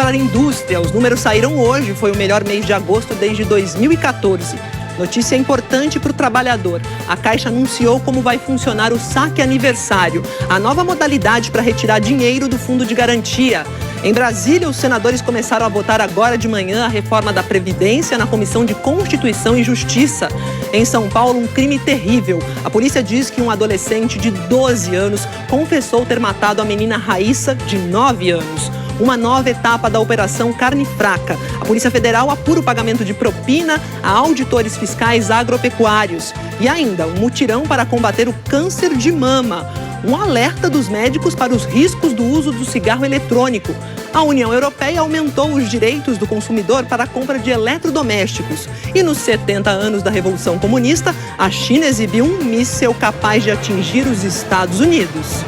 para a indústria. Os números saíram hoje, foi o melhor mês de agosto desde 2014. Notícia importante para o trabalhador. A Caixa anunciou como vai funcionar o saque aniversário, a nova modalidade para retirar dinheiro do fundo de garantia. Em Brasília, os senadores começaram a votar agora de manhã a reforma da Previdência na Comissão de Constituição e Justiça. Em São Paulo, um crime terrível. A polícia diz que um adolescente de 12 anos confessou ter matado a menina Raíssa, de 9 anos. Uma nova etapa da Operação Carne Fraca. A Polícia Federal apura o pagamento de propina a auditores fiscais agropecuários. E ainda, um mutirão para combater o câncer de mama. Um alerta dos médicos para os riscos do uso do cigarro eletrônico. A União Europeia aumentou os direitos do consumidor para a compra de eletrodomésticos. E nos 70 anos da Revolução Comunista, a China exibiu um míssil capaz de atingir os Estados Unidos.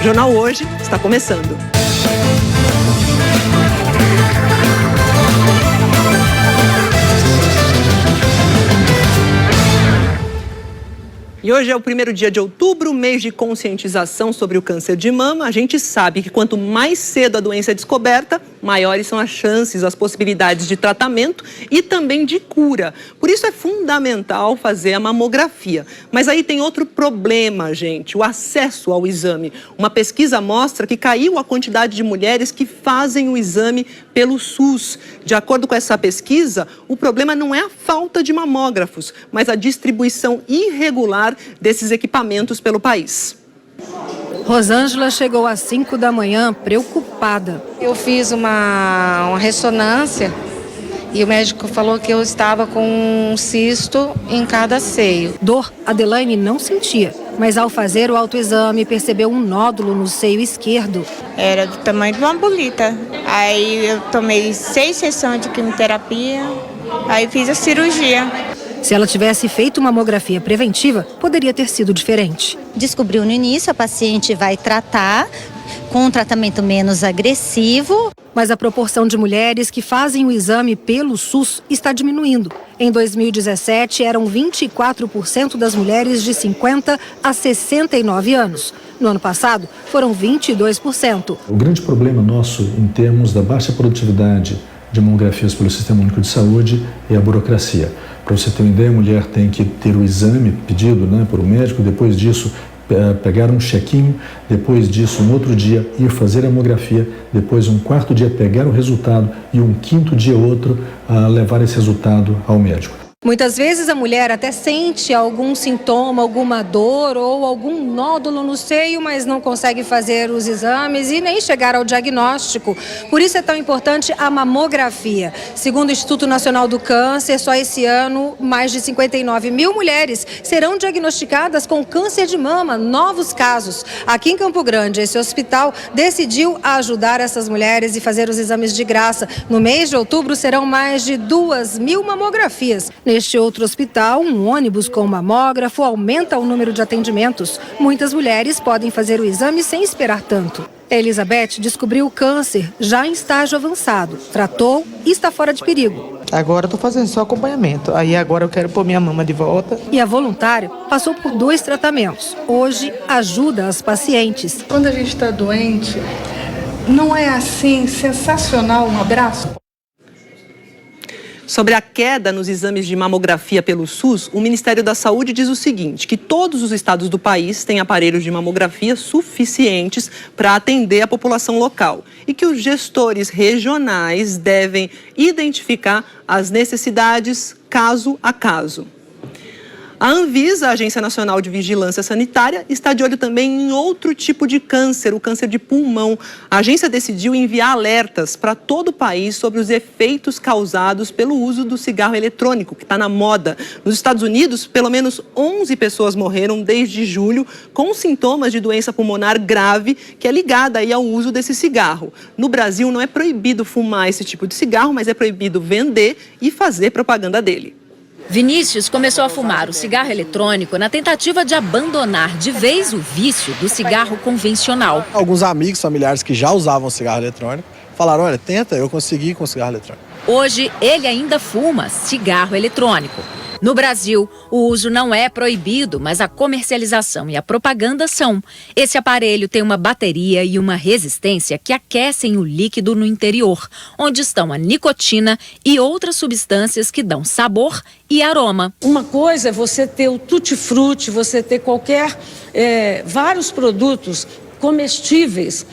O Jornal Hoje está começando. E hoje é o primeiro dia de outubro, mês de conscientização sobre o câncer de mama. A gente sabe que quanto mais cedo a doença é descoberta, maiores são as chances, as possibilidades de tratamento e também de cura. Por isso é fundamental fazer a mamografia. Mas aí tem outro problema, gente, o acesso ao exame. Uma pesquisa mostra que caiu a quantidade de mulheres que fazem o exame pelo SUS. De acordo com essa pesquisa, o problema não é a falta de mamógrafos, mas a distribuição irregular desses equipamentos pelo país. Rosângela chegou às 5 da manhã preocupada. Eu fiz uma ressonância e o médico falou que eu estava com um cisto em cada seio. Dor, Adelaine não sentia, mas ao fazer o autoexame percebeu um nódulo no seio esquerdo. Era do tamanho de uma bolita. Aí eu tomei 6 sessões de quimioterapia, aí fiz a cirurgia. Se ela tivesse feito uma mamografia preventiva, poderia ter sido diferente. Descobriu no início, a paciente vai tratar com um tratamento menos agressivo. Mas a proporção de mulheres que fazem o exame pelo SUS está diminuindo. Em 2017, eram 24% das mulheres de 50 a 69 anos. No ano passado, foram 22%. O grande problema nosso em termos da baixa produtividade de mamografias pelo Sistema Único de Saúde é a burocracia. Para você ter uma ideia, a mulher tem que ter o exame pedido por um médico, depois disso pegar um chequinho, depois disso, no outro dia, ir fazer a mamografia, depois um quarto dia pegar o resultado e um quinto dia outro levar esse resultado ao médico. Muitas vezes a mulher até sente algum sintoma, alguma dor ou algum nódulo no seio, mas não consegue fazer os exames e nem chegar ao diagnóstico. Por isso é tão importante a mamografia. Segundo o Instituto Nacional do Câncer, só esse ano, mais de 59 mil mulheres serão diagnosticadas com câncer de mama, novos casos. Aqui em Campo Grande, esse hospital decidiu ajudar essas mulheres e fazer os exames de graça. No mês de outubro, serão mais de 2.000 mamografias. Neste outro hospital, um ônibus com mamógrafo aumenta o número de atendimentos. Muitas mulheres podem fazer o exame sem esperar tanto. Elizabeth descobriu o câncer já em estágio avançado, tratou e está fora de perigo. Agora estou fazendo só acompanhamento. Aí agora eu quero pôr minha mama de volta. E a voluntária passou por 2 tratamentos. Hoje ajuda as pacientes. Quando a gente está doente, não é assim sensacional um abraço? Sobre a queda nos exames de mamografia pelo SUS, o Ministério da Saúde diz o seguinte, que todos os estados do país têm aparelhos de mamografia suficientes para atender a população local e que os gestores regionais devem identificar as necessidades caso a caso. A Anvisa, a Agência Nacional de Vigilância Sanitária, está de olho também em outro tipo de câncer, o câncer de pulmão. A agência decidiu enviar alertas para todo o país sobre os efeitos causados pelo uso do cigarro eletrônico, que está na moda. Nos Estados Unidos, pelo menos 11 pessoas morreram desde julho com sintomas de doença pulmonar grave, que é ligada aí ao uso desse cigarro. No Brasil, não é proibido fumar esse tipo de cigarro, mas é proibido vender e fazer propaganda dele. Vinícius começou a fumar o cigarro eletrônico na tentativa de abandonar de vez o vício do cigarro convencional. Alguns amigos, familiares que já usavam cigarro eletrônico, falaram, olha, tenta, eu consegui com o cigarro eletrônico. Hoje, ele ainda fuma cigarro eletrônico. No Brasil, o uso não é proibido, mas a comercialização e a propaganda são. Esse aparelho tem uma bateria e uma resistência que aquecem o líquido no interior, onde estão a nicotina e outras substâncias que dão sabor e aroma. Uma coisa é você ter o tutti-frutti, você ter vários produtos comestíveis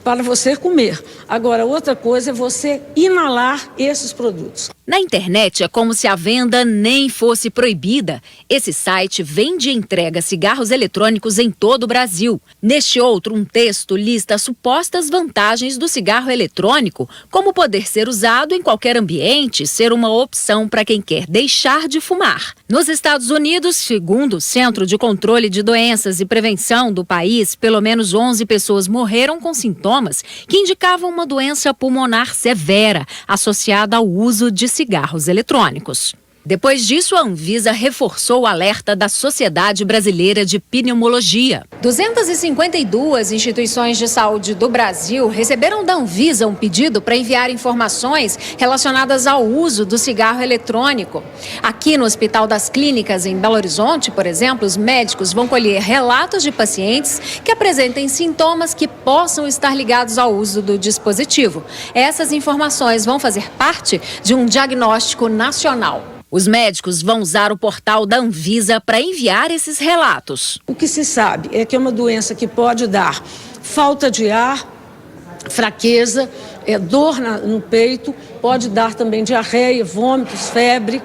para você comer. Agora, outra coisa é você inalar esses produtos. Na internet é como se a venda nem fosse proibida. Esse site vende e entrega cigarros eletrônicos em todo o Brasil. Neste outro, um texto lista as supostas vantagens do cigarro eletrônico, como poder ser usado em qualquer ambiente, ser uma opção para quem quer deixar de fumar. Nos Estados Unidos, segundo o Centro de Controle de Doenças e Prevenção do país, pelo menos 11 pessoas morreram com sintomas que indicavam uma doença pulmonar severa associada ao uso de cigarros eletrônicos. Depois disso, a Anvisa reforçou o alerta da Sociedade Brasileira de Pneumologia. 252 instituições de saúde do Brasil receberam da Anvisa um pedido para enviar informações relacionadas ao uso do cigarro eletrônico. Aqui no Hospital das Clínicas, em Belo Horizonte, por exemplo, os médicos vão colher relatos de pacientes que apresentem sintomas que possam estar ligados ao uso do dispositivo. Essas informações vão fazer parte de um diagnóstico nacional. Os médicos vão usar o portal da Anvisa para enviar esses relatos. O que se sabe é que é uma doença que pode dar falta de ar, fraqueza, dor no peito, pode dar também diarreia, vômitos, febre.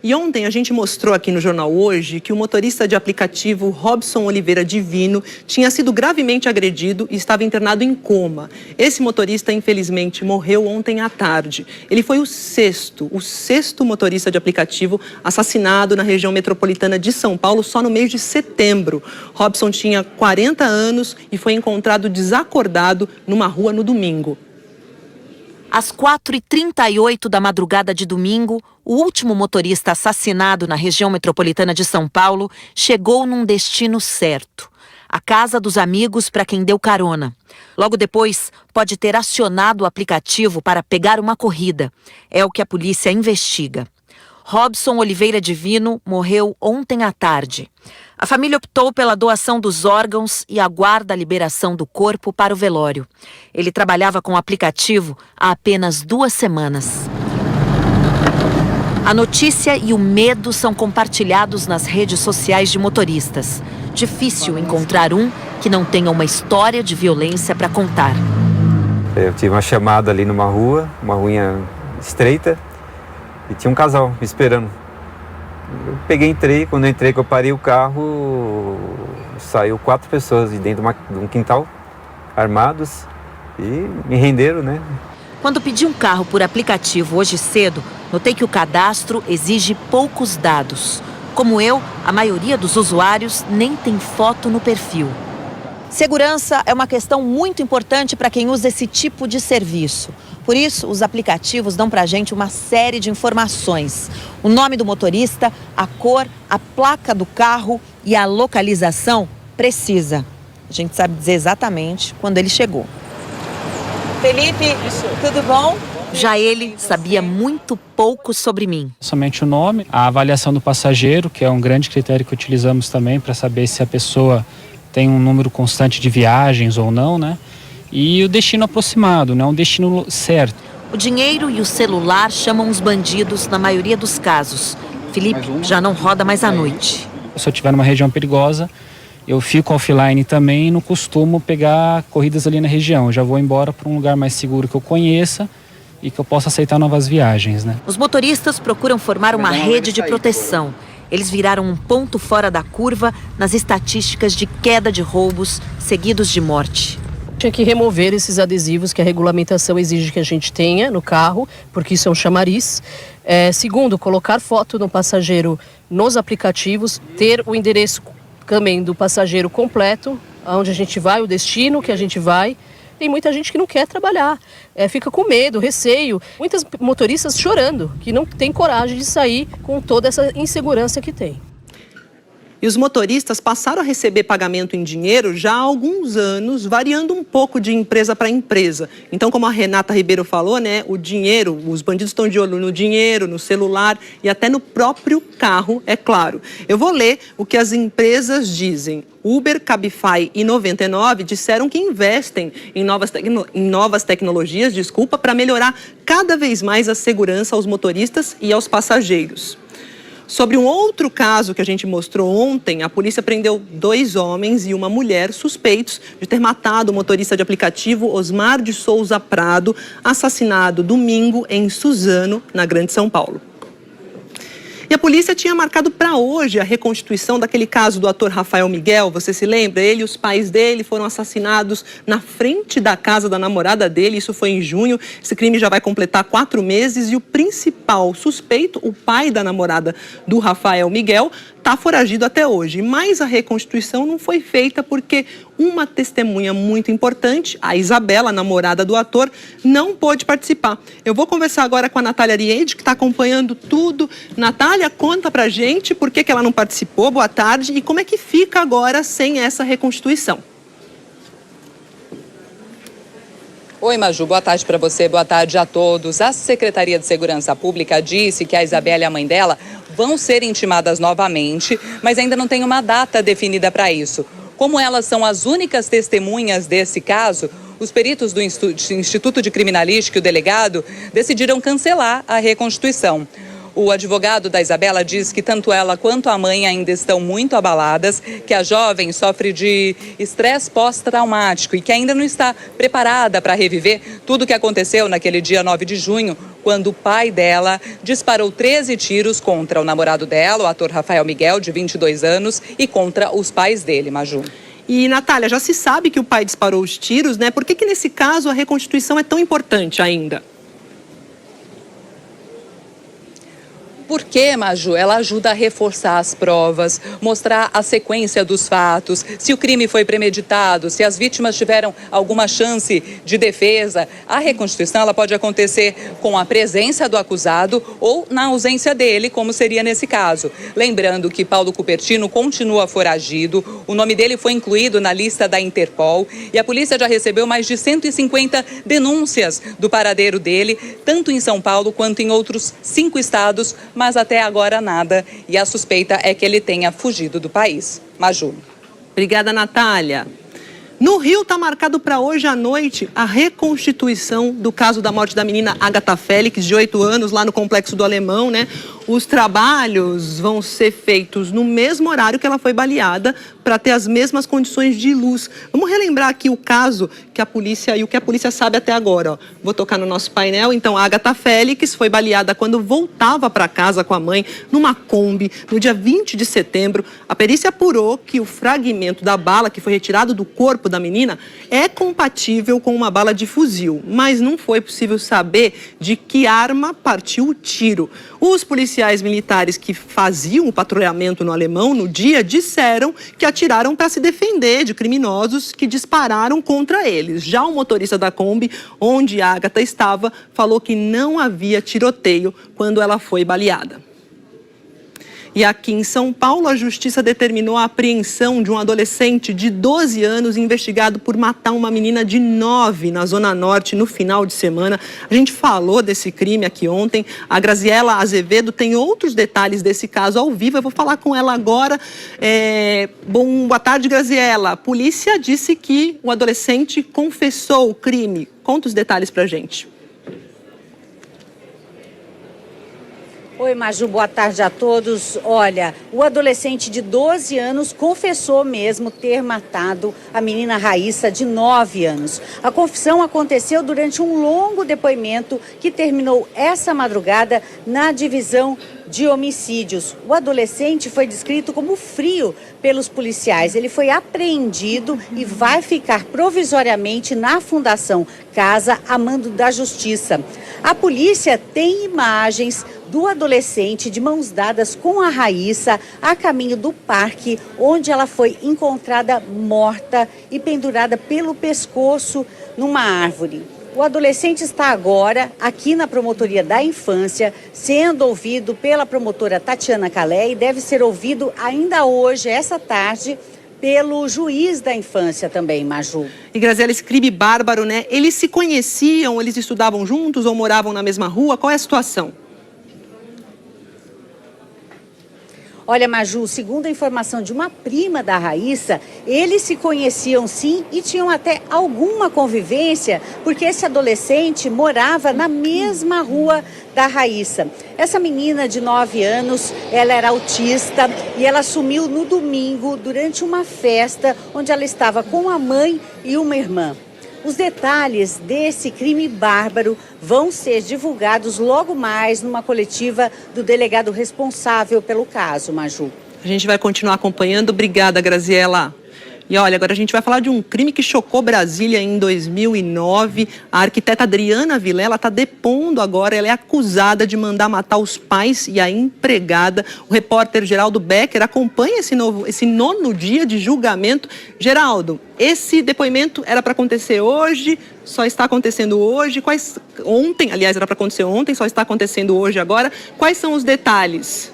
E ontem a gente mostrou aqui no Jornal Hoje que o motorista de aplicativo Robson Oliveira Divino tinha sido gravemente agredido e estava internado em coma. Esse motorista, infelizmente, morreu ontem à tarde. Ele foi o sexto motorista de aplicativo assassinado na região metropolitana de São Paulo só no mês de setembro. Robson tinha 40 anos e foi encontrado desacordado numa rua no domingo. Às 4h38 da madrugada de domingo, o último motorista assassinado na região metropolitana de São Paulo chegou num destino certo: a casa dos amigos para quem deu carona. Logo depois, pode ter acionado o aplicativo para pegar uma corrida. É o que a polícia investiga. Robson Oliveira Divino morreu ontem à tarde. A família optou pela doação dos órgãos e aguarda a liberação do corpo para o velório. Ele trabalhava com o aplicativo há apenas 2 semanas. A notícia e o medo são compartilhados nas redes sociais de motoristas. Difícil encontrar um que não tenha uma história de violência para contar. Eu tive uma chamada ali numa rua, uma ruinha estreita, e tinha um casal me esperando. Eu entrei, quando eu entrei, que eu parei o carro, saiu 4 pessoas de dentro de um quintal, armados, e me renderam, né? Quando pedi um carro por aplicativo hoje cedo, notei que o cadastro exige poucos dados. Como eu, a maioria dos usuários nem tem foto no perfil. Segurança é uma questão muito importante para quem usa esse tipo de serviço. Por isso, os aplicativos dão para a gente uma série de informações. O nome do motorista, a cor, a placa do carro e a localização precisa. A gente sabe dizer exatamente quando ele chegou. Felipe, tudo bom? Já ele sabia muito pouco sobre mim. Somente o nome, a avaliação do passageiro, que é um grande critério que utilizamos também para saber se a pessoa tem um número constante de viagens ou não, né? E o destino aproximado, né? Um destino certo. O dinheiro e o celular chamam os bandidos na maioria dos casos. Felipe já não roda mais à noite. Se eu estiver numa região perigosa, eu fico offline também e não costumo pegar corridas ali na região. Eu já vou embora para um lugar mais seguro que eu conheça e que eu possa aceitar novas viagens, né? Os motoristas procuram formar uma rede de proteção. Eles viraram um ponto fora da curva nas estatísticas de queda de roubos seguidos de morte. Tinha que remover esses adesivos que a regulamentação exige que a gente tenha no carro, porque isso é um chamariz. Segundo, colocar foto no passageiro nos aplicativos, ter o endereço também do passageiro completo, aonde a gente vai, o destino que a gente vai. Tem muita gente que não quer trabalhar, fica com medo, receio. Muitas motoristas chorando, que não tem coragem de sair com toda essa insegurança que tem. E os motoristas passaram a receber pagamento em dinheiro já há alguns anos, variando um pouco de empresa para empresa. Então, como a Renata Ribeiro falou, né, o dinheiro, os bandidos estão de olho no dinheiro, no celular e até no próprio carro, é claro. Eu vou ler o que as empresas dizem. Uber, Cabify e 99 disseram que investem em novas tecnologias, para melhorar cada vez mais a segurança aos motoristas e aos passageiros. Sobre um outro caso que a gente mostrou ontem, a polícia prendeu 2 homens e uma mulher suspeitos de ter matado o motorista de aplicativo Osmar de Souza Prado, assassinado domingo em Suzano, na Grande São Paulo. E a polícia tinha marcado para hoje a reconstituição daquele caso do ator Rafael Miguel. Você se lembra? Ele e os pais dele foram assassinados na frente da casa da namorada dele. Isso foi em junho. Esse crime já vai completar 4 meses e o principal suspeito, o pai da namorada do Rafael Miguel, está foragido até hoje. Mas a reconstituição não foi feita porque uma testemunha muito importante, a Isabela, namorada do ator, não pôde participar. Eu vou conversar agora com a Natália Ariende, que está acompanhando tudo. Natália, conta pra gente por que ela não participou. Boa tarde. E como é que fica agora sem essa reconstituição? Oi, Maju, boa tarde para você, boa tarde a todos. A Secretaria de Segurança Pública disse que a Isabela e a mãe dela vão ser intimadas novamente, mas ainda não tem uma data definida para isso. Como elas são as únicas testemunhas desse caso, os peritos do Instituto de Criminalística e o delegado decidiram cancelar a reconstituição. O advogado da Isabela diz que tanto ela quanto a mãe ainda estão muito abaladas, que a jovem sofre de estresse pós-traumático e que ainda não está preparada para reviver tudo o que aconteceu naquele dia 9 de junho, quando o pai dela disparou 13 tiros contra o namorado dela, o ator Rafael Miguel, de 22 anos, e contra os pais dele, Maju. E, Natália, já se sabe que o pai disparou os tiros, né? Por que nesse caso a reconstituição é tão importante ainda? Porque, Maju, ela ajuda a reforçar as provas, mostrar a sequência dos fatos, se o crime foi premeditado, se as vítimas tiveram alguma chance de defesa. A reconstituição ela pode acontecer com a presença do acusado ou na ausência dele, como seria nesse caso. Lembrando que Paulo Cupertino continua foragido, o nome dele foi incluído na lista da Interpol e a polícia já recebeu mais de 150 denúncias do paradeiro dele, tanto em São Paulo quanto em outros 5 estados, mas até agora nada. E a suspeita é que ele tenha fugido do país. Maju. Obrigada, Natália. No Rio está marcado para hoje à noite a reconstituição do caso da morte da menina Agatha Félix, de 8 anos, lá no Complexo do Alemão, né? Os trabalhos vão ser feitos no mesmo horário que ela foi baleada, para ter as mesmas condições de luz. Vamos relembrar aqui o caso que a polícia e o que a polícia sabe até agora. Ó. Vou tocar no nosso painel. Então, a Agatha Félix foi baleada quando voltava para casa com a mãe numa Kombi no dia 20 de setembro. A perícia apurou que o fragmento da bala que foi retirado do corpo da menina é compatível com uma bala de fuzil, mas não foi possível saber de que arma partiu o tiro. Os policiais militares que faziam o patrulhamento no Alemão no dia disseram que atiraram para se defender de criminosos que dispararam contra eles. Já o motorista da Kombi, onde a Agatha estava, falou que não havia tiroteio quando ela foi baleada. E aqui em São Paulo, a Justiça determinou a apreensão de um adolescente de 12 anos investigado por matar uma menina de 9 na Zona Norte no final de semana. A gente falou desse crime aqui ontem. A Graziela Azevedo tem outros detalhes desse caso ao vivo. Eu vou falar com ela agora. Boa tarde, Graziela. A polícia disse que o adolescente confessou o crime. Conta os detalhes pra gente. Oi, Maju, boa tarde a todos. Olha, o adolescente de 12 anos confessou mesmo ter matado a menina Raíssa, de 9 anos. A confissão aconteceu durante um longo depoimento que terminou essa madrugada na divisão de homicídios. O adolescente foi descrito como frio pelos policiais. Ele foi apreendido e vai ficar provisoriamente na Fundação Casa a mando da Justiça. A polícia tem imagens do adolescente de mãos dadas com a Raíssa a caminho do parque, onde ela foi encontrada morta e pendurada pelo pescoço numa árvore. O adolescente está agora aqui na Promotoria da Infância, sendo ouvido pela promotora Tatiana Calé e deve ser ouvido ainda hoje, essa tarde, pelo juiz da infância também, Maju. E Graziela, esse crime bárbaro, né? Eles se conheciam, eles estudavam juntos ou moravam na mesma rua? Qual é a situação? Olha, Maju, segundo a informação de uma prima da Raíssa, eles se conheciam sim e tinham até alguma convivência, porque esse adolescente morava na mesma rua da Raíssa. Essa menina de 9 anos, ela era autista e ela sumiu no domingo durante uma festa onde ela estava com a mãe e uma irmã. Os detalhes desse crime bárbaro vão ser divulgados logo mais numa coletiva do delegado responsável pelo caso, Maju. A gente vai continuar acompanhando. Obrigada, Graziela. E olha, agora a gente vai falar de um crime que chocou Brasília em 2009. A arquiteta Adriana Vilela está depondo agora. Ela é acusada de mandar matar os pais e a empregada. O repórter Geraldo Becker acompanha esse nono dia de julgamento. Geraldo, esse depoimento era para acontecer hoje, só está acontecendo hoje. Ontem, aliás, era para acontecer ontem, só está acontecendo hoje agora. Quais são os detalhes?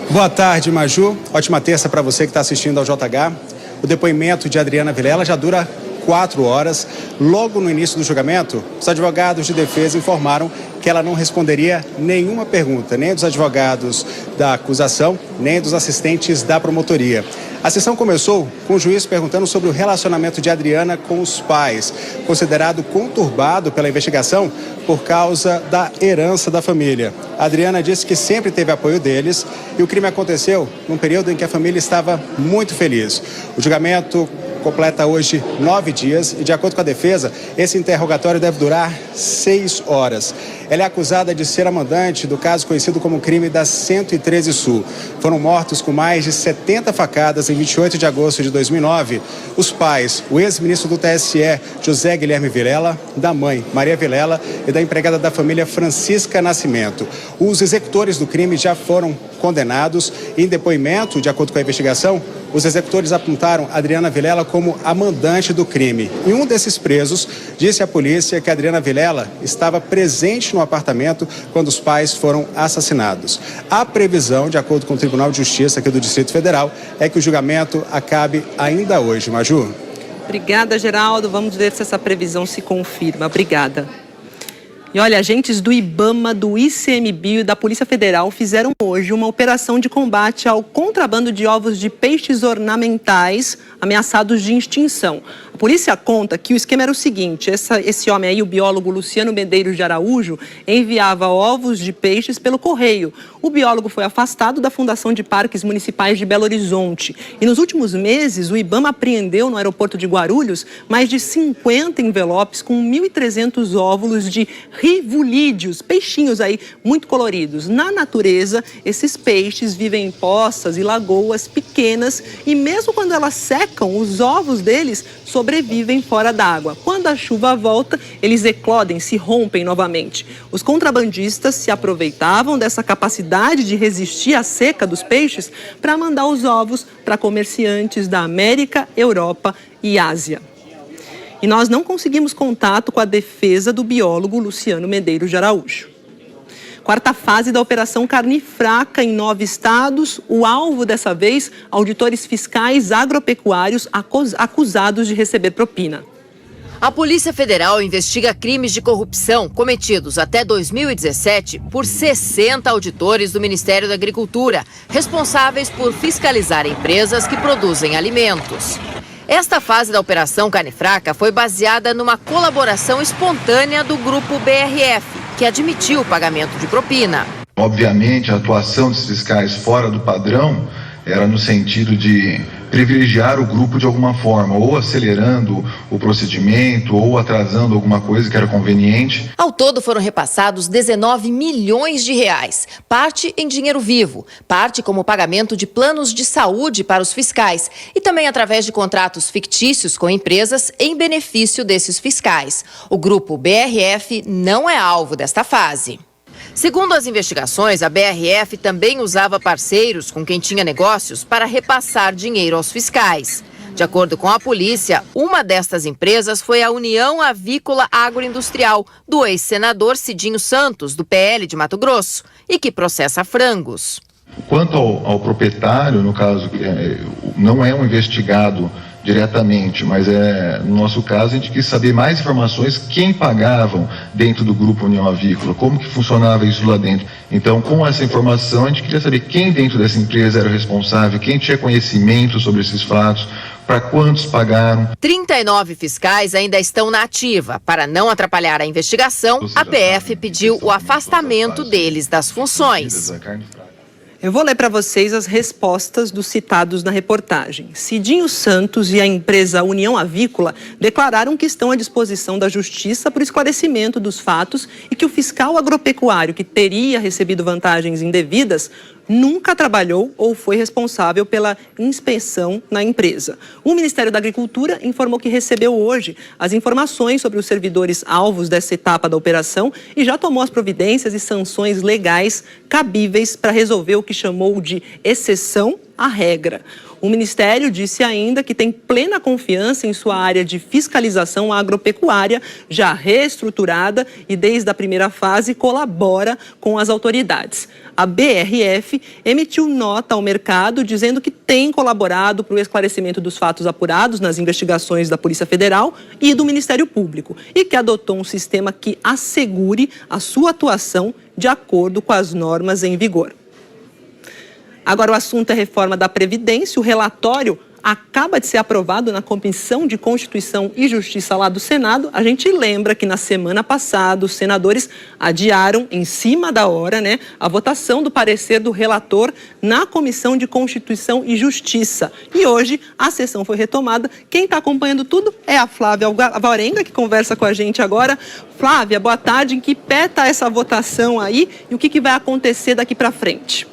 Boa tarde, Maju. Ótima terça para você que está assistindo ao JH. O depoimento de Adriana Vilela já dura 4 horas. Logo no início do julgamento, os advogados de defesa informaram que ela não responderia nenhuma pergunta, nem dos advogados da acusação, nem dos assistentes da promotoria. A sessão começou com o juiz perguntando sobre o relacionamento de Adriana com os pais, considerado conturbado pela investigação por causa da herança da família. A Adriana disse que sempre teve apoio deles e o crime aconteceu num período em que a família estava muito feliz. O julgamento completa hoje 9 dias e, de acordo com a defesa, esse interrogatório deve durar 6 horas. Ela é acusada de ser a mandante do caso conhecido como crime da 113 Sul. Foram mortos com mais de 70 facadas em 28 de agosto de 2009 os pais, o ex-ministro do TSE, José Guilherme Vilela, da mãe, Maria Vilela, e da empregada da família, Francisca Nascimento. Os executores do crime já foram condenados. Em depoimento, de acordo com a investigação, os executores apontaram Adriana Vilela como a mandante do crime. E um desses presos disse à polícia que Adriana Vilela estava presente no apartamento quando os pais foram assassinados. A previsão, de acordo com o Tribunal de Justiça aqui do Distrito Federal, é que o julgamento acabe ainda hoje. Maju? Obrigada, Geraldo. Vamos ver se essa previsão se confirma. Obrigada. E olha, agentes do IBAMA, do ICMBio e da Polícia Federal fizeram hoje uma operação de combate ao contrabando de ovos de peixes ornamentais ameaçados de extinção. A polícia conta que o esquema era o seguinte: esse homem aí, o biólogo Luciano Medeiros de Araújo, enviava ovos de peixes pelo correio. O biólogo foi afastado da Fundação de Parques Municipais de Belo Horizonte. E nos últimos meses, o IBAMA apreendeu no aeroporto de Guarulhos mais de 50 envelopes com 1.300 óvulos de rivulídeos, peixinhos aí muito coloridos. Na natureza, esses peixes vivem em poças e lagoas pequenas e mesmo quando elas secam, os ovos deles sobrevivem fora d'água. Quando a chuva volta, eles eclodem, se rompem novamente. Os contrabandistas se aproveitavam dessa capacidade de resistir à seca dos peixes para mandar os ovos para comerciantes da América, Europa e Ásia. E nós não conseguimos contato com a defesa do biólogo Luciano Medeiros de Araújo. Quarta fase da Operação Carne Fraca em 9 estados. O alvo dessa vez, auditores fiscais agropecuários acusados de receber propina. A Polícia Federal investiga crimes de corrupção cometidos até 2017 por 60 auditores do Ministério da Agricultura, responsáveis por fiscalizar empresas que produzem alimentos. Esta fase da Operação Carne Fraca foi baseada numa colaboração espontânea do grupo BRF, que admitiu o pagamento de propina. Obviamente, a atuação desses fiscais fora do padrão era no sentido de privilegiar o grupo de alguma forma, ou acelerando o procedimento, ou atrasando alguma coisa que era conveniente. Ao todo foram repassados 19 milhões de reais, parte em dinheiro vivo, parte como pagamento de planos de saúde para os fiscais e também através de contratos fictícios com empresas em benefício desses fiscais. O grupo BRF não é alvo desta fase. Segundo as investigações, a BRF também usava parceiros com quem tinha negócios para repassar dinheiro aos fiscais. De acordo com a polícia, uma destas empresas foi a União Avícola Agroindustrial, do ex-senador Cidinho Santos, do PL de Mato Grosso, e que processa frangos. Quanto ao proprietário, no caso, não é um investigado diretamente, mas no nosso caso a gente quis saber mais informações, quem pagavam dentro do grupo União Avícola, como que funcionava isso lá dentro. Então, com essa informação, a gente queria saber quem dentro dessa empresa era o responsável, quem tinha conhecimento sobre esses fatos, para quantos pagaram. 39 fiscais ainda estão na ativa. Para não atrapalhar a investigação, a PF pediu o afastamento deles das funções. Eu vou ler para vocês as respostas dos citados na reportagem. Cidinho Santos e a empresa União Avícola declararam que estão à disposição da Justiça para o esclarecimento dos fatos e que o fiscal agropecuário que teria recebido vantagens indevidas nunca trabalhou ou foi responsável pela inspeção na empresa. O Ministério da Agricultura informou que recebeu hoje as informações sobre os servidores alvos dessa etapa da operação e já tomou as providências e sanções legais cabíveis para resolver o que chamou de exceção à regra. O Ministério disse ainda que tem plena confiança em sua área de fiscalização agropecuária, já reestruturada e desde a primeira fase colabora com as autoridades. A BRF emitiu nota ao mercado dizendo que tem colaborado para o esclarecimento dos fatos apurados nas investigações da Polícia Federal e do Ministério Público e que adotou um sistema que assegure a sua atuação de acordo com as normas em vigor. Agora o assunto é a reforma da Previdência. O relatório acaba de ser aprovado na Comissão de Constituição e Justiça lá do Senado. A gente lembra que na semana passada os senadores adiaram em cima da hora, a votação do parecer do relator na Comissão de Constituição e Justiça. E hoje a sessão foi retomada. Quem está acompanhando tudo é a Flávia Alvarenga, que conversa com a gente agora. Flávia, boa tarde. Em que pé está essa votação aí e o que vai acontecer daqui para frente?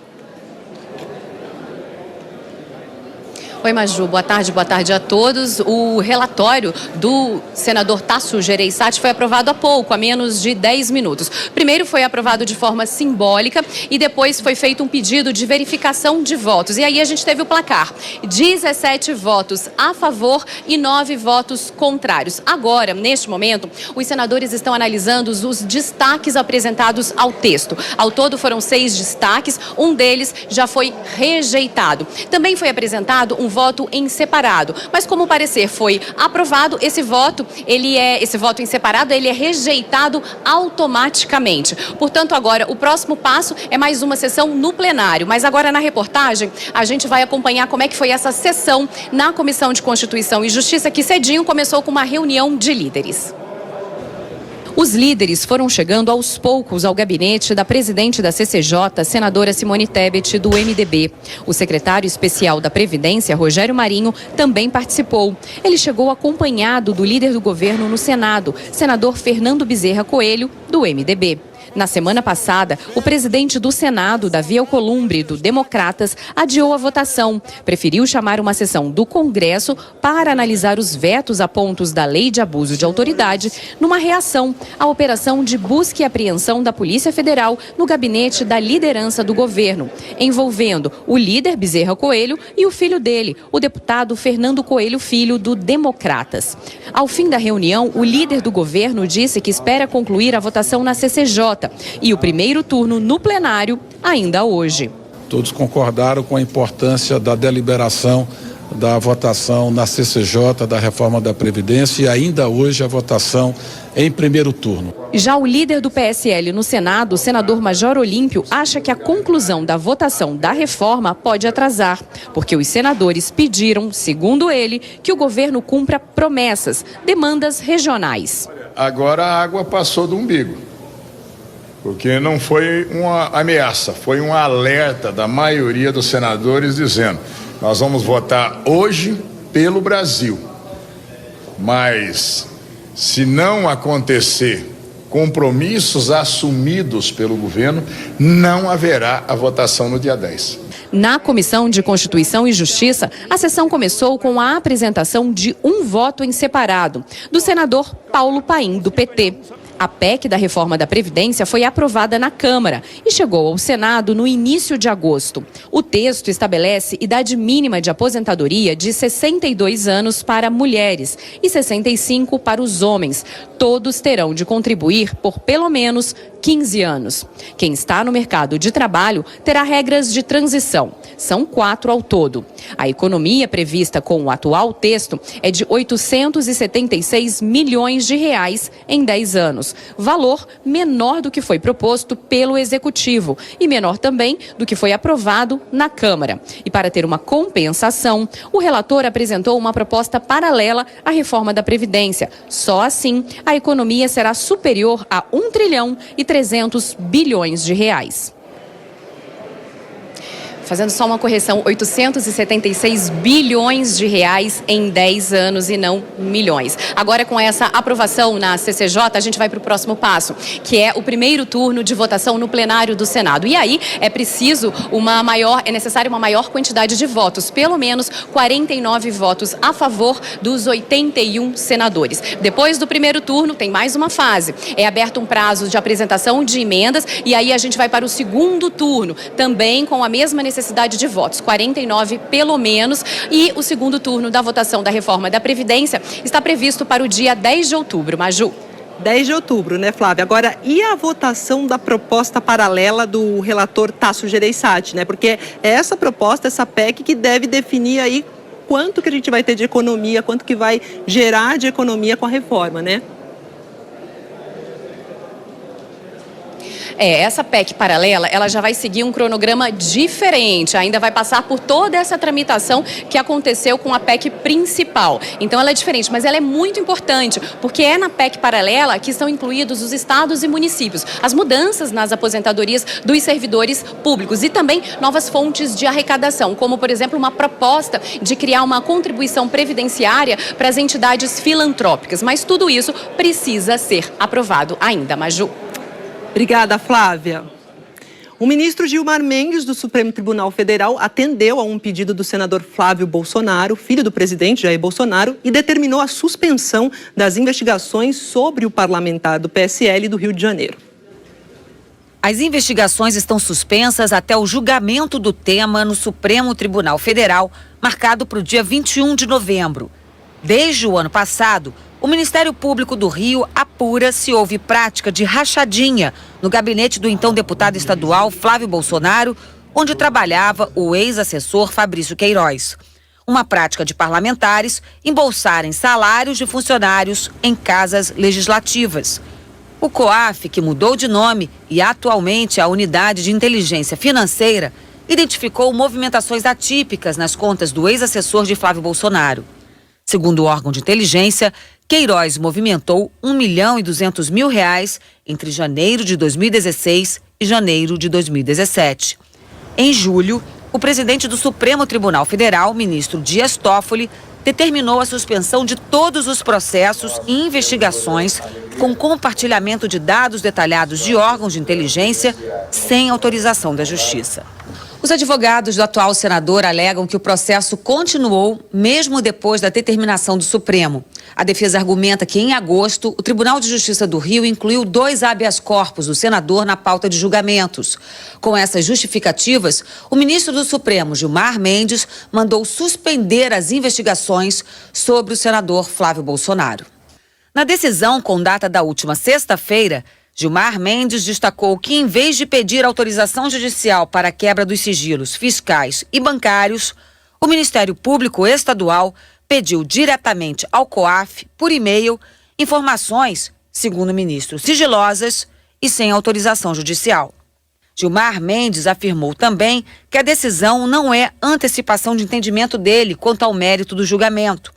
Oi, Maju, boa tarde a todos. O relatório do senador Tasso Gereissati foi aprovado há pouco, há menos de 10 minutos. Primeiro foi aprovado de forma simbólica e depois foi feito um pedido de verificação de votos. E aí a gente teve o placar, 17 votos a favor e 9 votos contrários. Agora, neste momento, os senadores estão analisando os destaques apresentados ao texto. Ao todo foram 6 destaques, um deles já foi rejeitado. Também foi apresentado um voto em separado, mas como o parecer foi aprovado, esse voto em separado, ele é rejeitado automaticamente. Portanto, agora o próximo passo é mais uma sessão no plenário, mas agora na reportagem a gente vai acompanhar como é que foi essa sessão na Comissão de Constituição e Justiça, que cedinho começou com uma reunião de líderes. Os líderes foram chegando aos poucos ao gabinete da presidente da CCJ, senadora Simone Tebet, do MDB. O secretário especial da Previdência, Rogério Marinho, também participou. Ele chegou acompanhado do líder do governo no Senado, senador Fernando Bezerra Coelho, do MDB. Na semana passada, o presidente do Senado, Davi Alcolumbre, do Democratas, adiou a votação. Preferiu chamar uma sessão do Congresso para analisar os vetos a pontos da Lei de Abuso de Autoridade, numa reação à operação de busca e apreensão da Polícia Federal no gabinete da liderança do governo, envolvendo o líder Bezerra Coelho e o filho dele, o deputado Fernando Coelho Filho, do Democratas. Ao fim da reunião, o líder do governo disse que espera concluir a votação na CCJ e o primeiro turno no plenário ainda hoje. Todos concordaram com a importância da deliberação da votação na CCJ da reforma da Previdência e ainda hoje a votação em primeiro turno. Já o líder do PSL no Senado, o senador Major Olímpio, acha que a conclusão da votação da reforma pode atrasar, porque os senadores pediram, segundo ele, que o governo cumpra promessas, demandas regionais. Agora a água passou do umbigo. Porque não foi uma ameaça, foi um alerta da maioria dos senadores dizendo: nós vamos votar hoje pelo Brasil, mas se não acontecer compromissos assumidos pelo governo, não haverá a votação no dia 10. Na Comissão de Constituição e Justiça, a sessão começou com a apresentação de um voto em separado, do senador Paulo Paim, do PT. A PEC da reforma da Previdência foi aprovada na Câmara e chegou ao Senado no início de agosto. O texto estabelece idade mínima de aposentadoria de 62 anos para mulheres e 65 para os homens. Todos terão de contribuir por pelo menos 15 anos. Quem está no mercado de trabalho terá regras de transição. São 4 ao todo. A economia prevista com o atual texto é de 876 milhões de reais em 10 anos. Valor menor do que foi proposto pelo Executivo e menor também do que foi aprovado na Câmara. E para ter uma compensação, o relator apresentou uma proposta paralela à reforma da Previdência. Só assim, a economia será superior a 1 trilhão e 300 bilhões de reais. Fazendo só uma correção, 876 bilhões de reais em 10 anos e não milhões. Agora, com essa aprovação na CCJ, a gente vai para o próximo passo, que é o primeiro turno de votação no plenário do Senado. E aí é necessária uma maior quantidade de votos, pelo menos 49 votos a favor dos 81 senadores. Depois do primeiro turno, tem mais uma fase. É aberto um prazo de apresentação de emendas e aí a gente vai para o segundo turno, também com a mesma necessidade de votos, 49 pelo menos, e o segundo turno da votação da reforma da Previdência está previsto para o dia 10 de outubro. Maju. 10 de outubro, né, Flávia? Agora, e a votação da proposta paralela do relator Tasso Gereissati, né? Porque é essa proposta, essa PEC, que deve definir aí quanto que a gente vai ter de economia, quanto que vai gerar de economia com a reforma, né? Essa PEC paralela, ela já vai seguir um cronograma diferente, ainda vai passar por toda essa tramitação que aconteceu com a PEC principal. Então ela é diferente, mas ela é muito importante, porque é na PEC paralela que estão incluídos os estados e municípios, as mudanças nas aposentadorias dos servidores públicos e também novas fontes de arrecadação, como, por exemplo, uma proposta de criar uma contribuição previdenciária para as entidades filantrópicas. Mas tudo isso precisa ser aprovado ainda, Maju. Obrigada, Flávia. O ministro Gilmar Mendes, do Supremo Tribunal Federal, atendeu a um pedido do senador Flávio Bolsonaro, filho do presidente Jair Bolsonaro, e determinou a suspensão das investigações sobre o parlamentar do PSL do Rio de Janeiro. As investigações estão suspensas até o julgamento do tema no Supremo Tribunal Federal, marcado para o dia 21 de novembro. Desde o ano passado, o Ministério Público do Rio apura se houve prática de rachadinha no gabinete do então deputado estadual Flávio Bolsonaro, onde trabalhava o ex-assessor Fabrício Queiroz. Uma prática de parlamentares embolsarem salários de funcionários em casas legislativas. O COAF, que mudou de nome e atualmente é a Unidade de Inteligência Financeira, identificou movimentações atípicas nas contas do ex-assessor de Flávio Bolsonaro. Segundo o órgão de inteligência, Queiroz movimentou R$1.200.000 entre janeiro de 2016 e janeiro de 2017. Em julho, o presidente do Supremo Tribunal Federal, ministro Dias Toffoli, determinou a suspensão de todos os processos e investigações com compartilhamento de dados detalhados de órgãos de inteligência sem autorização da Justiça. Os advogados do atual senador alegam que o processo continuou mesmo depois da determinação do Supremo. A defesa argumenta que, em agosto, o Tribunal de Justiça do Rio incluiu 2 habeas corpus do senador na pauta de julgamentos. Com essas justificativas, o ministro do Supremo, Gilmar Mendes, mandou suspender as investigações sobre o senador Flávio Bolsonaro. Na decisão com data da última sexta-feira, Gilmar Mendes destacou que, em vez de pedir autorização judicial para a quebra dos sigilos fiscais e bancários, o Ministério Público Estadual pediu diretamente ao COAF, por e-mail, informações, segundo o ministro, sigilosas e sem autorização judicial. Gilmar Mendes afirmou também que a decisão não é antecipação de entendimento dele quanto ao mérito do julgamento.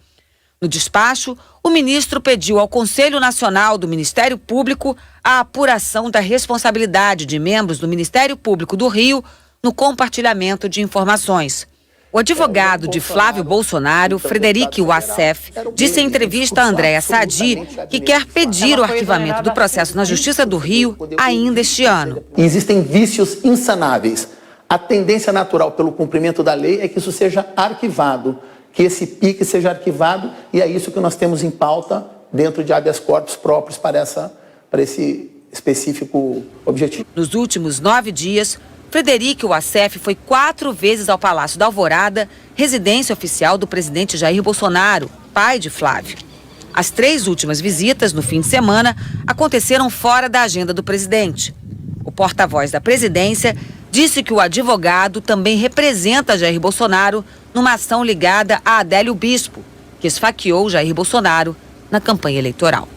No despacho, o ministro pediu ao Conselho Nacional do Ministério Público a apuração da responsabilidade de membros do Ministério Público do Rio no compartilhamento de informações. O advogado de Flávio Bolsonaro, Frederic Wassef, disse em entrevista a Andréa Sadi que quer pedir o arquivamento do processo na Justiça do Rio ainda este ano. Existem vícios insanáveis. A tendência natural pelo cumprimento da lei é que isso seja arquivado, que esse pique seja arquivado, e é isso que nós temos em pauta dentro de habeas corpus próprios para esse específico objetivo. Nos últimos 9 dias, Frederico Wassef foi 4 vezes ao Palácio da Alvorada, residência oficial do presidente Jair Bolsonaro, pai de Flávio. As 3 últimas visitas, no fim de semana, aconteceram fora da agenda do presidente. O porta-voz da presidência disse que o advogado também representa Jair Bolsonaro numa ação ligada a Adélio Bispo, que esfaqueou Jair Bolsonaro na campanha eleitoral.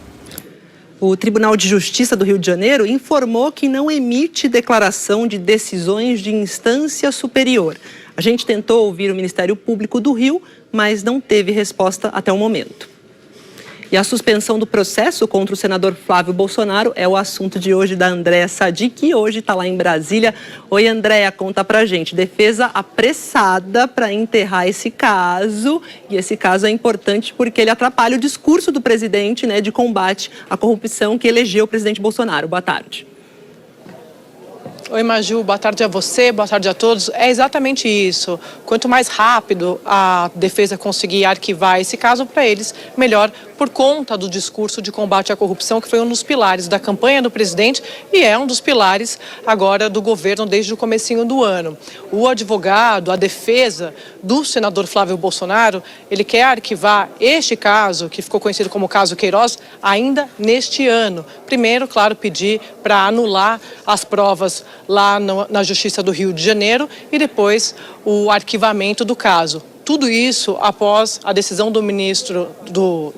O Tribunal de Justiça do Rio de Janeiro informou que não emite declaração de decisões de instância superior. A gente tentou ouvir o Ministério Público do Rio, mas não teve resposta até o momento. E a suspensão do processo contra o senador Flávio Bolsonaro é o assunto de hoje da Andréa Sadi, que hoje está lá em Brasília. Oi, Andréa, conta pra gente. Defesa apressada para enterrar esse caso. E esse caso é importante porque ele atrapalha o discurso do presidente, né, de combate à corrupção que elegeu o presidente Bolsonaro. Boa tarde. Oi, Maju, boa tarde a você, boa tarde a todos. É exatamente isso. Quanto mais rápido a defesa conseguir arquivar esse caso para eles, melhor, por conta do discurso de combate à corrupção, que foi um dos pilares da campanha do presidente e é um dos pilares agora do governo desde o comecinho do ano. O advogado, a defesa do senador Flávio Bolsonaro, ele quer arquivar este caso, que ficou conhecido como caso Queiroz, ainda neste ano. Primeiro, claro, pedir para anular as provas lá na Justiça do Rio de Janeiro e depois o arquivamento do caso. Tudo isso após a decisão do ministro, do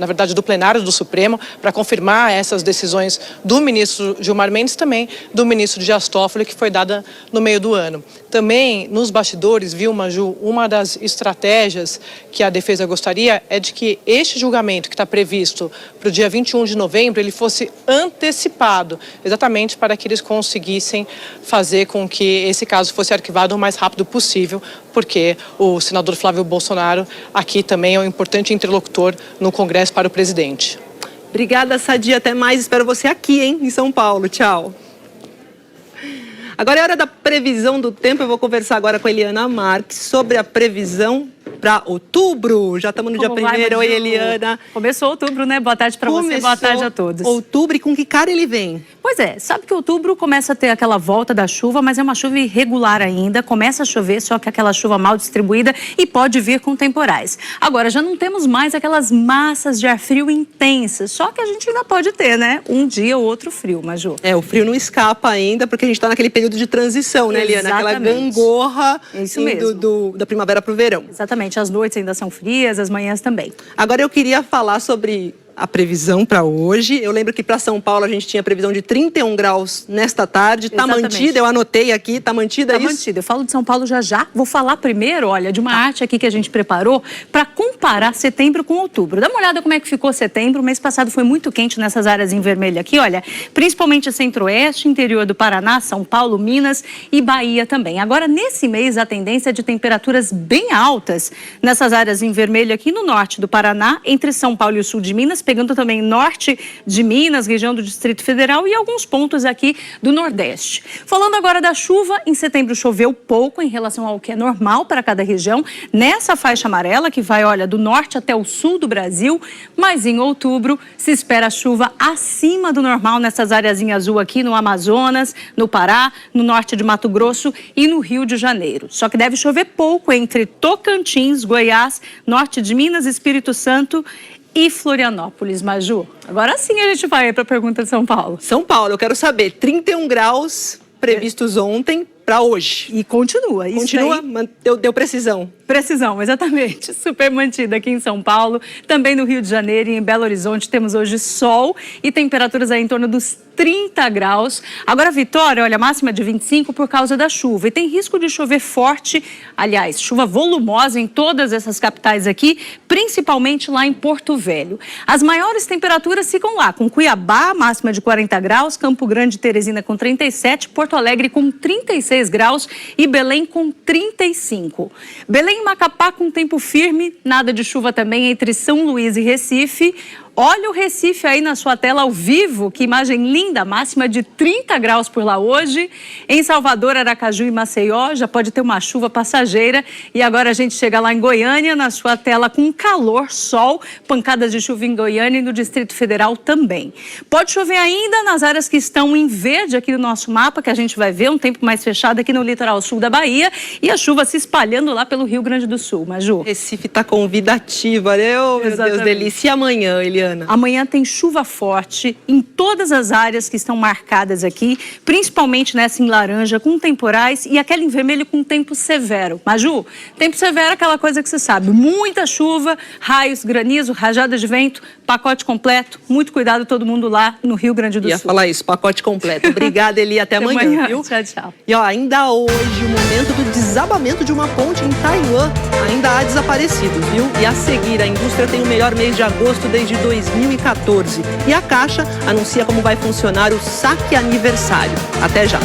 plenário do Supremo, para confirmar essas decisões do ministro Gilmar Mendes, também do ministro Dias Toffoli, que foi dada no meio do ano. Também, nos bastidores, viu, Maju, uma das estratégias que a defesa gostaria é de que este julgamento que está previsto para o dia 21 de novembro, ele fosse antecipado, exatamente para que eles conseguissem fazer com que esse caso fosse arquivado o mais rápido possível, porque o senador Flávio Bolsonaro aqui também é um importante interlocutor no Congresso para o presidente. Obrigada, Sadi. Até mais. Espero você aqui, hein, em São Paulo. Tchau. Agora é hora da previsão do tempo. Eu vou conversar agora com a Eliana Marques sobre a previsão para outubro. Já estamos no dia 1º. Oi, Eliana. Começou outubro, né? Boa tarde para você, boa tarde a todos. Outubro, e com que cara ele vem? Pois é, sabe que outubro começa a ter aquela volta da chuva, mas é uma chuva irregular ainda. Começa a chover, só que aquela chuva mal distribuída e pode vir com temporais. Agora, já não temos mais aquelas massas de ar frio intensas, só que a gente ainda pode ter, né? Um dia ou outro frio, Maju. É, o frio não escapa ainda, porque a gente está naquele período de transição, né, Eliana? Aquela gangorra da primavera para o verão. Exatamente, as noites ainda são frias, as manhãs também. Agora eu queria falar sobre a previsão para hoje. Eu lembro que para São Paulo a gente tinha previsão de 31 graus nesta tarde. Está mantida, eu anotei aqui, está mantida isso? Está mantida. Eu falo de São Paulo já. Vou falar primeiro, olha, de uma arte aqui que a gente preparou para comparar setembro com outubro. Dá uma olhada como é que ficou setembro. O mês passado foi muito quente nessas áreas em vermelho aqui, olha, principalmente centro-oeste, interior do Paraná, São Paulo, Minas e Bahia também. Agora, nesse mês, a tendência é de temperaturas bem altas nessas áreas em vermelho aqui no norte do Paraná, entre São Paulo e o sul de Minas, pegando também norte de Minas, região do Distrito Federal e alguns pontos aqui do Nordeste. Falando agora da chuva, em setembro choveu pouco em relação ao que é normal para cada região, nessa faixa amarela que vai, olha, do norte até o sul do Brasil, mas em outubro se espera chuva acima do normal nessas áreas em azul aqui no Amazonas, no Pará, no norte de Mato Grosso e no Rio de Janeiro. Só que deve chover pouco entre Tocantins, Goiás, norte de Minas, Espírito Santo e Florianópolis, Maju. Agora sim a gente vai para a pergunta de São Paulo. São Paulo, eu quero saber, 31 graus previstos ontem para hoje. E continua. Continua? Deu precisão. Precisão, exatamente. Super mantida aqui em São Paulo, também no Rio de Janeiro e em Belo Horizonte temos hoje sol e temperaturas aí em torno dos 30 graus. Agora, Vitória, olha, máxima de 25 por causa da chuva. E tem risco de chover forte, aliás, chuva volumosa em todas essas capitais aqui, principalmente lá em Porto Velho. As maiores temperaturas ficam lá, com Cuiabá, máxima de 40 graus, Campo Grande e Teresina com 37, Porto Alegre com 36 graus e Belém com 35. Belém e Macapá com tempo firme, nada de chuva também entre São Luís e Recife. Olha o Recife aí na sua tela ao vivo, que imagem linda, máxima de 30 graus por lá hoje. Em Salvador, Aracaju e Maceió já pode ter uma chuva passageira. E agora a gente chega lá em Goiânia, na sua tela com calor, sol, pancadas de chuva em Goiânia e no Distrito Federal também. Pode chover ainda nas áreas que estão em verde aqui no nosso mapa, que a gente vai ver um tempo mais fechado aqui no litoral sul da Bahia e a chuva se espalhando lá pelo Rio Grande do Sul. Maju? Recife está convidativa, né? Oh, meu Deus, delícia. E amanhã, Eliana? Amanhã tem chuva forte em todas as áreas que estão marcadas aqui, principalmente nessa em laranja, com temporais, e aquela em vermelho com tempo severo. Maju, tempo severo é aquela coisa que você sabe, muita chuva, raios, granizo, rajadas de vento, pacote completo, muito cuidado todo mundo lá no Rio Grande do Sul. Ia falar isso, pacote completo. Obrigada, Eli, até amanhã, viu? Tchau, tchau. E ó, ainda hoje, o momento do desabamento de uma ponte em Taiwan, ainda há desaparecidos, viu? E a seguir, a indústria tem o melhor mês de agosto desde 2014. E a Caixa anuncia como vai funcionar o saque aniversário. Até já.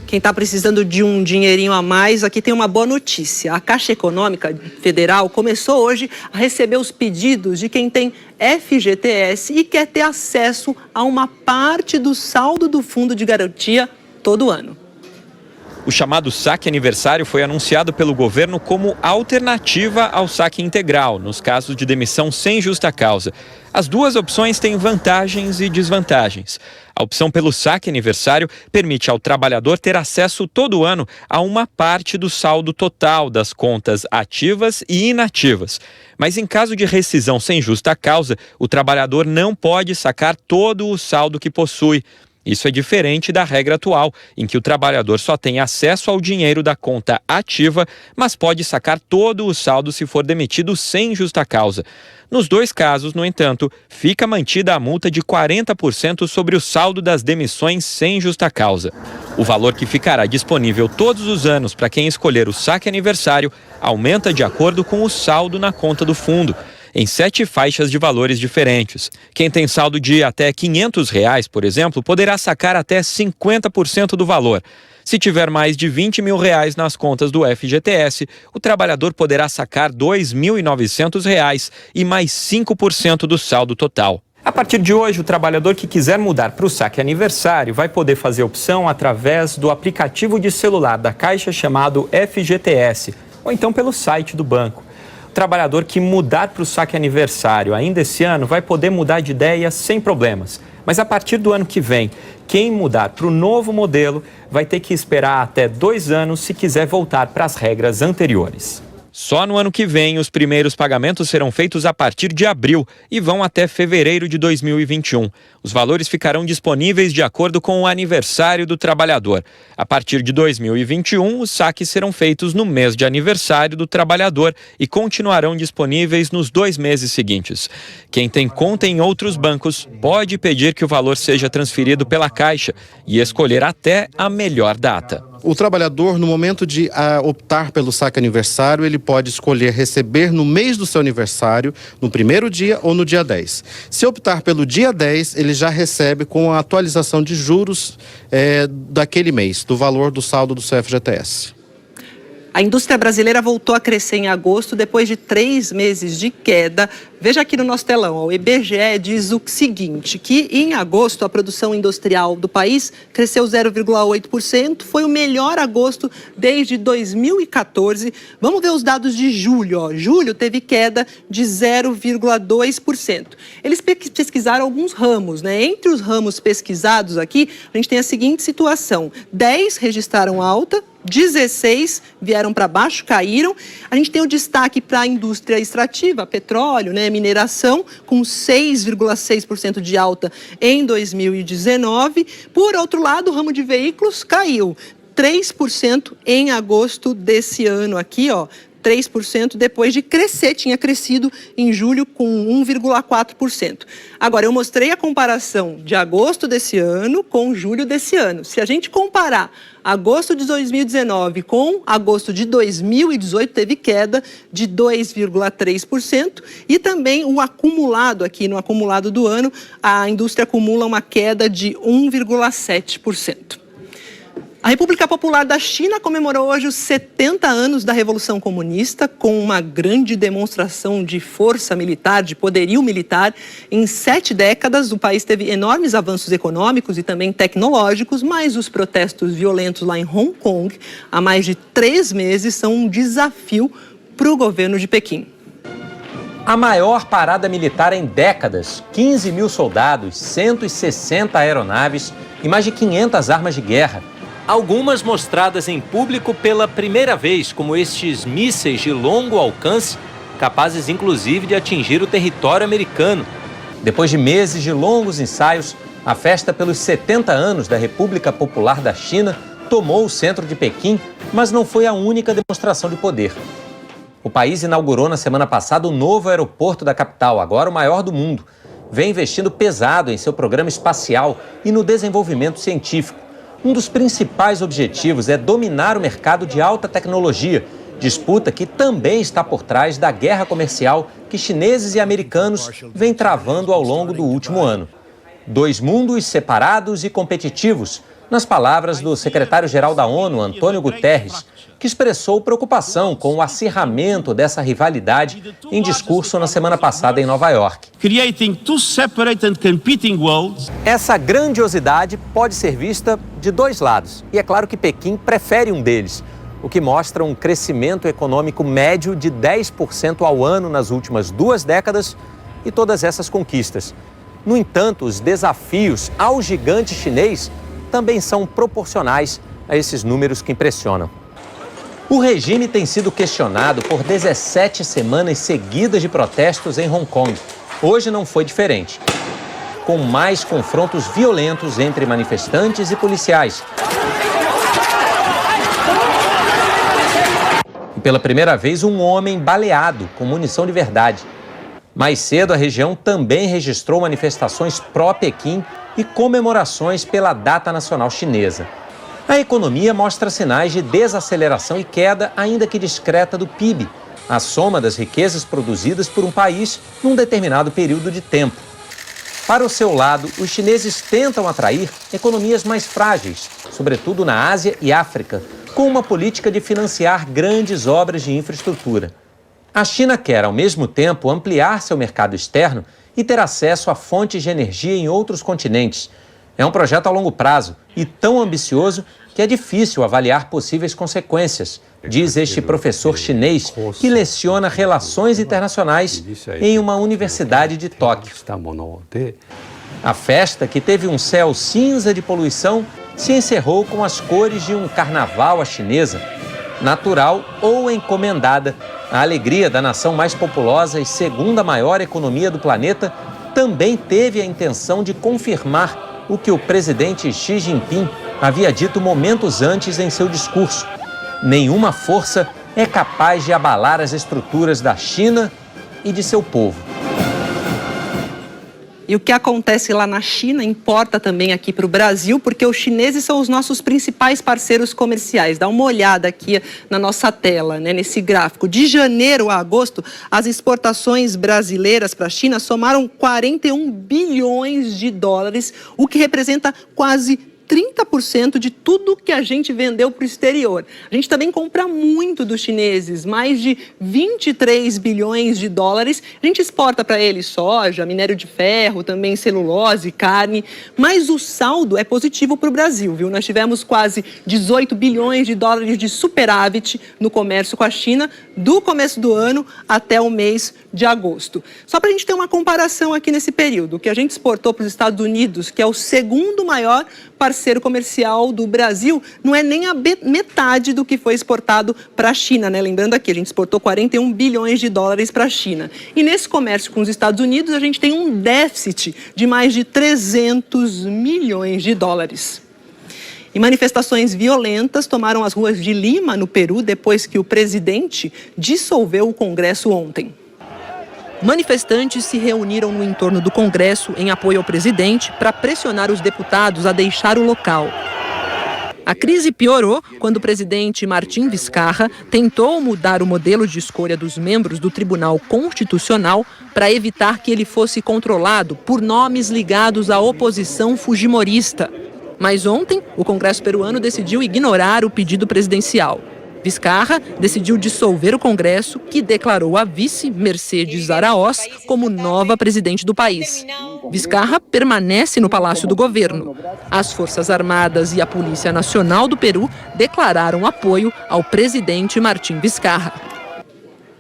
Quem está precisando de um dinheirinho a mais, aqui tem uma boa notícia. A Caixa Econômica Federal começou hoje a receber os pedidos de quem tem FGTS e quer ter acesso a uma parte do saldo do Fundo de Garantia todo ano. O chamado saque aniversário foi anunciado pelo governo como alternativa ao saque integral, nos casos de demissão sem justa causa. As duas opções têm vantagens e desvantagens. A opção pelo saque aniversário permite ao trabalhador ter acesso todo ano a uma parte do saldo total das contas ativas e inativas. Mas em caso de rescisão sem justa causa, o trabalhador não pode sacar todo o saldo que possui. Isso é diferente da regra atual, em que o trabalhador só tem acesso ao dinheiro da conta ativa, mas pode sacar todo o saldo se for demitido sem justa causa. Nos dois casos, no entanto, fica mantida a multa de 40% sobre o saldo das demissões sem justa causa. O valor que ficará disponível todos os anos para quem escolher o saque aniversário aumenta de acordo com o saldo na conta do fundo, em 7 faixas de valores diferentes. Quem tem saldo de até R$ 500, por exemplo, poderá sacar até 50% do valor. Se tiver mais de R$ 20 mil nas contas do FGTS, o trabalhador poderá sacar R$ 2.900 e mais 5% do saldo total. A partir de hoje, o trabalhador que quiser mudar para o saque aniversário vai poder fazer opção através do aplicativo de celular da Caixa chamado FGTS, ou então pelo site do banco. O trabalhador que mudar para o saque aniversário ainda esse ano vai poder mudar de ideia sem problemas. Mas a partir do ano que vem, quem mudar para o novo modelo vai ter que esperar até 2 anos se quiser voltar para as regras anteriores. Só no ano que vem, os primeiros pagamentos serão feitos a partir de abril e vão até fevereiro de 2021. Os valores ficarão disponíveis de acordo com o aniversário do trabalhador. A partir de 2021, os saques serão feitos no mês de aniversário do trabalhador e continuarão disponíveis nos 2 meses seguintes. Quem tem conta em outros bancos pode pedir que o valor seja transferido pela Caixa e escolher até a melhor data. O trabalhador, no momento de optar pelo saque aniversário, ele pode escolher receber no mês do seu aniversário, no primeiro dia ou no dia 10. Se optar pelo dia 10, ele já recebe com a atualização de juros daquele mês, do valor do saldo do seu FGTS. A indústria brasileira voltou a crescer em agosto depois de 3 meses de queda. Veja aqui no nosso telão, ó, o IBGE diz o seguinte, que em agosto a produção industrial do país cresceu 0,8%, foi o melhor agosto desde 2014. Vamos ver os dados de julho, ó. Julho teve queda de 0,2%. Eles pesquisaram alguns ramos, né? Entre os ramos pesquisados aqui, a gente tem a seguinte situação: 10 registraram alta, 16 vieram para baixo, caíram. A gente tem o destaque para a indústria extrativa, petróleo, né, mineração, com 6,6% de alta em 2019. Por outro lado, o ramo de veículos caiu 3% em agosto desse ano aqui, ó. 3% depois de crescer, tinha crescido em julho com 1,4%. Agora, eu mostrei a comparação de agosto desse ano com julho desse ano. Se a gente comparar agosto de 2019 com agosto de 2018, teve queda de 2,3%. E também o acumulado aqui, no acumulado do ano, a indústria acumula uma queda de 1,7%. A República Popular da China comemorou hoje os 70 anos da Revolução Comunista, com uma grande demonstração de força militar, de poderio militar. Em 7 décadas, o país teve enormes avanços econômicos e também tecnológicos, mas os protestos violentos lá em Hong Kong, há mais de 3 meses, são um desafio para o governo de Pequim. A maior parada militar em décadas, 15 mil soldados, 160 aeronaves e mais de 500 armas de guerra. Algumas mostradas em público pela primeira vez, como estes mísseis de longo alcance, capazes inclusive de atingir o território americano. Depois de meses de longos ensaios, a festa pelos 70 anos da República Popular da China tomou o centro de Pequim, mas não foi a única demonstração de poder. O país inaugurou na semana passada o novo aeroporto da capital, agora o maior do mundo. Vem investindo pesado em seu programa espacial e no desenvolvimento científico. Um dos principais objetivos é dominar o mercado de alta tecnologia, disputa que também está por trás da guerra comercial que chineses e americanos vêm travando ao longo do último ano. 2 mundos separados e competitivos, nas palavras do secretário-geral da ONU, Antônio Guterres, que expressou preocupação com o acirramento dessa rivalidade em discurso na semana passada em Nova York. Essa grandiosidade pode ser vista de 2 lados, e é claro que Pequim prefere um deles, o que mostra um crescimento econômico médio de 10% ao ano nas últimas 2 décadas e todas essas conquistas. No entanto, os desafios ao gigante chinês também são proporcionais a esses números que impressionam. O regime tem sido questionado por 17 semanas seguidas de protestos em Hong Kong. Hoje não foi diferente, com mais confrontos violentos entre manifestantes e policiais. E pela primeira vez, um homem baleado com munição de verdade. Mais cedo, a região também registrou manifestações pró-Pequim e comemorações pela data nacional chinesa. A economia mostra sinais de desaceleração e queda, ainda que discreta, do PIB, a soma das riquezas produzidas por um país num determinado período de tempo. Para o seu lado, os chineses tentam atrair economias mais frágeis, sobretudo na Ásia e África, com uma política de financiar grandes obras de infraestrutura. A China quer, ao mesmo tempo, ampliar seu mercado externo e ter acesso a fontes de energia em outros continentes. É um projeto a longo prazo e tão ambicioso que é difícil avaliar possíveis consequências, diz este professor chinês que leciona relações internacionais em uma universidade de Tóquio. A festa, que teve um céu cinza de poluição, se encerrou com as cores de um carnaval à chinesa. Natural ou encomendada, a alegria da nação mais populosa e segunda maior economia do planeta também teve a intenção de confirmar o que o presidente Xi Jinping havia dito momentos antes em seu discurso. Nenhuma força é capaz de abalar as estruturas da China e de seu povo. E o que acontece lá na China importa também aqui para o Brasil, porque os chineses são os nossos principais parceiros comerciais. Dá uma olhada aqui na nossa tela, né, nesse gráfico. De janeiro a agosto, as exportações brasileiras para a China somaram 41 bilhões de dólares, o que representa quase 30% de tudo que a gente vendeu para o exterior. A gente também compra muito dos chineses, mais de 23 bilhões de dólares. A gente exporta para eles soja, minério de ferro, também celulose, carne. Mas o saldo é positivo para o Brasil, viu? Nós tivemos quase 18 bilhões de dólares de superávit no comércio com a China do começo do ano até o mês de agosto. Só para a gente ter uma comparação aqui nesse período, o que a gente exportou para os Estados Unidos, que é o segundo maior parceiro comercial do Brasil, não é nem a metade do que foi exportado para a China, né? Lembrando aqui, a gente exportou 41 bilhões de dólares para a China. E nesse comércio com os Estados Unidos, a gente tem um déficit de mais de 300 milhões de dólares. E manifestações violentas tomaram as ruas de Lima, no Peru, depois que o presidente dissolveu o Congresso ontem. Manifestantes se reuniram no entorno do Congresso em apoio ao presidente para pressionar os deputados a deixar o local. A crise piorou quando o presidente Martim Vizcarra tentou mudar o modelo de escolha dos membros do Tribunal Constitucional para evitar que ele fosse controlado por nomes ligados à oposição fujimorista. Mas ontem, o Congresso peruano decidiu ignorar o pedido presidencial. Vizcarra decidiu dissolver o Congresso, que declarou a vice, Mercedes Araoz, como nova presidente do país. Vizcarra permanece no Palácio do Governo. As Forças Armadas e a Polícia Nacional do Peru declararam apoio ao presidente Martín Vizcarra.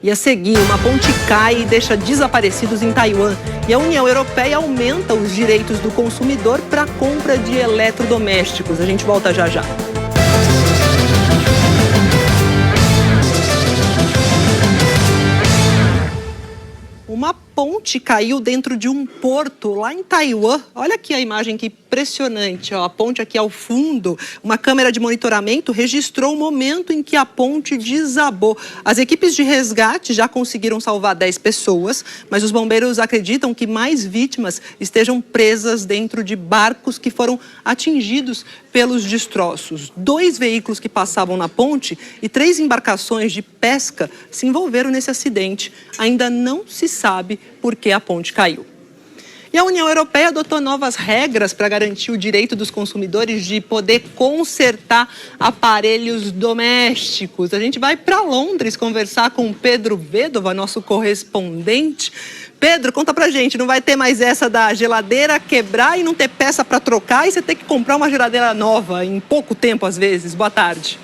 E a seguir, uma ponte cai e deixa desaparecidos em Taiwan. E a União Europeia aumenta os direitos do consumidor para a compra de eletrodomésticos. A gente volta já já. Uma ponte caiu dentro de um porto lá em Taiwan. Olha aqui a imagem, que impressionante. Ó, a ponte aqui ao fundo. Uma câmera de monitoramento registrou o momento em que a ponte desabou. As equipes de resgate já conseguiram salvar 10 pessoas, mas os bombeiros acreditam que mais vítimas estejam presas dentro de barcos que foram atingidos pelos destroços. 2 veículos que passavam na ponte e 3 embarcações de pesca se envolveram nesse acidente. Ainda não se sabe por que a ponte caiu. E a União Europeia adotou novas regras para garantir o direito dos consumidores de poder consertar aparelhos domésticos. A gente vai para Londres conversar com o Pedro Vedova, nosso correspondente. Pedro, conta pra gente, não vai ter mais essa da geladeira quebrar e não ter peça para trocar e você ter que comprar uma geladeira nova em pouco tempo às vezes? Boa tarde.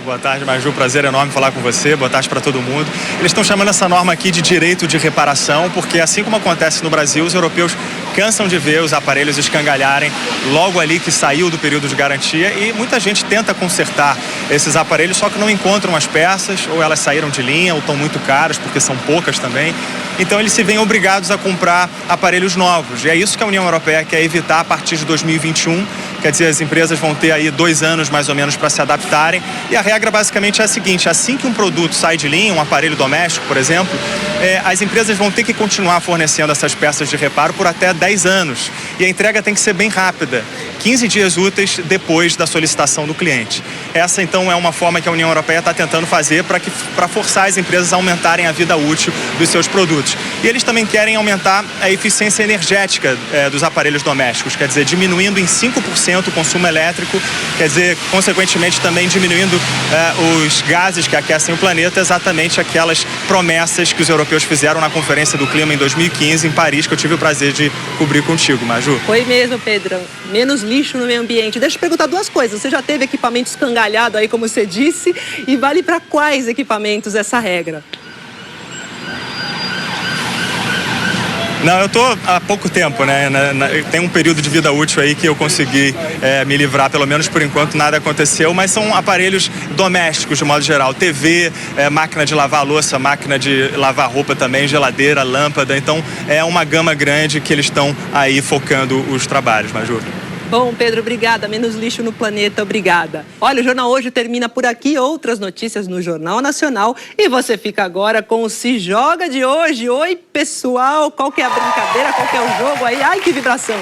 Boa tarde, Maju. Prazer enorme falar com você. Boa tarde para todo mundo. Eles estão chamando essa norma aqui de direito de reparação, porque assim como acontece no Brasil, os europeus cansam de ver os aparelhos escangalharem logo ali que saiu do período de garantia e muita gente tenta consertar esses aparelhos, só que não encontram as peças, ou elas saíram de linha, ou estão muito caras, porque são poucas também. Então eles se veem obrigados a comprar aparelhos novos. E é isso que a União Europeia quer evitar a partir de 2021. Quer dizer, as empresas vão ter aí 2 anos mais ou menos para se adaptarem. E a regra basicamente é a seguinte: assim que um produto sai de linha, um aparelho doméstico, por exemplo, as empresas vão ter que continuar fornecendo essas peças de reparo por até 10 anos. E a entrega tem que ser bem rápida, 15 dias úteis depois da solicitação do cliente. Essa, então, é uma forma que a União Europeia está tentando fazer para forçar as empresas a aumentarem a vida útil dos seus produtos. E eles também querem aumentar a eficiência energética dos aparelhos domésticos, quer dizer, diminuindo em 5% o consumo elétrico, quer dizer, consequentemente também diminuindo os gases que aquecem o planeta, exatamente aquelas promessas que os europeus fizeram na Conferência do Clima em 2015 em Paris, que eu tive o prazer de cobrir contigo, Maju. Foi mesmo, Pedro. Menos lixo no meio ambiente. Deixa eu perguntar 2 coisas. Você já teve equipamento escangalhado aí, como você disse, e vale para quais equipamentos essa regra? Não, eu estou há pouco tempo, né? Tem um período de vida útil aí que eu consegui me livrar, pelo menos por enquanto nada aconteceu, mas são aparelhos domésticos de modo geral. TV, máquina de lavar louça, máquina de lavar roupa também, geladeira, lâmpada. Então é uma gama grande que eles estão aí focando os trabalhos, Maju. Bom, Pedro, obrigada. Menos lixo no planeta, obrigada. Olha, o Jornal Hoje termina por aqui. Outras notícias no Jornal Nacional. E você fica agora com o Se Joga de hoje. Oi, pessoal. Qual que é a brincadeira? Qual que é o jogo aí? Ai, que vibração.